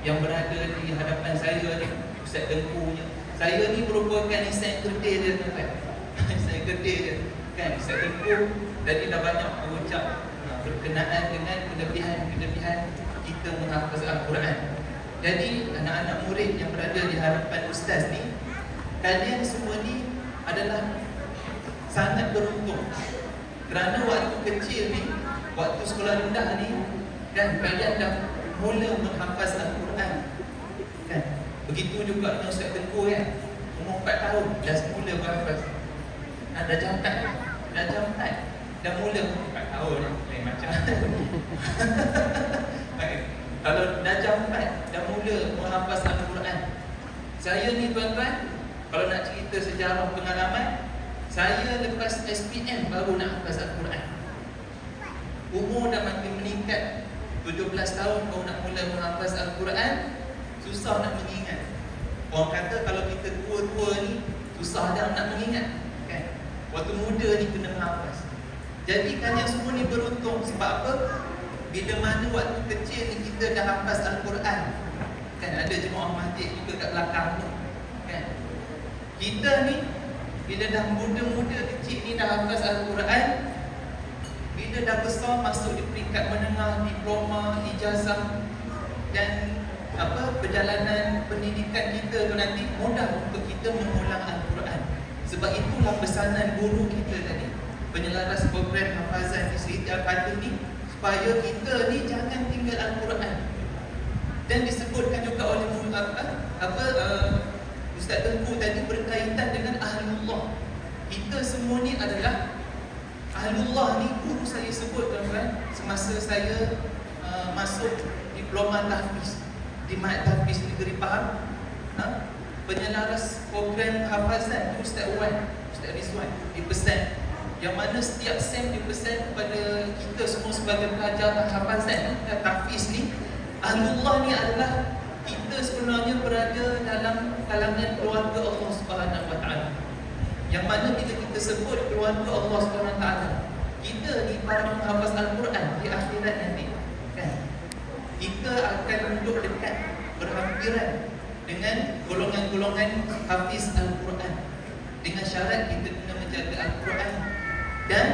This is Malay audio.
yang berada di hadapan saya ni, Ustaz Tengkunya. Saya ni merupakan insan kedai dia tuan. Insan kedai dia kan, Ustaz Tengku tadi dah banyak berucap berkenaan dengan kelebihan-kelebihan kita menghafaz Al-Quran. Jadi anak-anak murid yang berada di hadapan ustaz ni, kalian semua ni adalah sangat beruntung. Kerana waktu kecil ni, waktu sekolah rendah ni kan, kalian dah mula menghafaz Al-Quran kan. Begitu juga dengan Ustaz Tengku kan, umur 4 tahun dah mula menghafaz. Dah jam 4, dah mula 4 tahun lain macam. Kalau dah jam 4 dah mula menghafaz Al-Quran. Saya ni tuan-tuan, kalau nak cerita sejarah pengalaman, saya lepas SPM baru nak hafaz Al-Quran. Umur dah makin meningkat, 17 tahun baru nak mula menghafaz Al-Quran. Susah nak mengingat. Orang kata kalau kita tua-tua ni susah dah nak mengingat kan? Waktu muda ni kena menghafaz. Jadi kalian semua ni beruntung. Sebab apa? Bila mana waktu kecil ni kita dah hafaz Al-Quran kan, ada jemaah masjid juga kat belakang tu kan. Kita ni bila dah muda-muda kecil ni dah hafaz Al-Quran, bila dah besar masuk di peringkat menengah, diploma, ijazah dan perjalanan pendidikan kita tu nanti mudah untuk kita mengulang Al-Quran. Sebab itulah pesanan guru kita tadi, penyelaras program hafazan di Sri Al-Fatih ni, supaya kita ni jangan tinggal Al-Quran. Dan disebutkan juga oleh Ustaz Tengku tadi berkaitan dengan Ahlullah. Kita semua ni adalah Ahlullah ni. Guru saya sebut tuan-tuan, semasa saya masuk diploma tahfiz di Ma'had Tahfiz Negeri Pahang, penyelaras program hafazan Ustaz Wan, Ustaz Rizwan dipesan, yang mana setiap sem dipesan kepada kita semua sebagai pelajar hafazan tahfiz ni, Ahlullah ni adalah kita sebenarnya berada dalam kalangan keluarga Allah Subhanahu Wa Taala. Yang mana bila kita sebut keluarga Allah Subhanahu Wa Taala, kita ni para penghafaz Al-Quran di akhirat nanti kan, kita akan duduk dekat, berhampiran dengan golongan-golongan hafiz Al-Quran, dengan syarat kita kena menjaga Al-Quran dan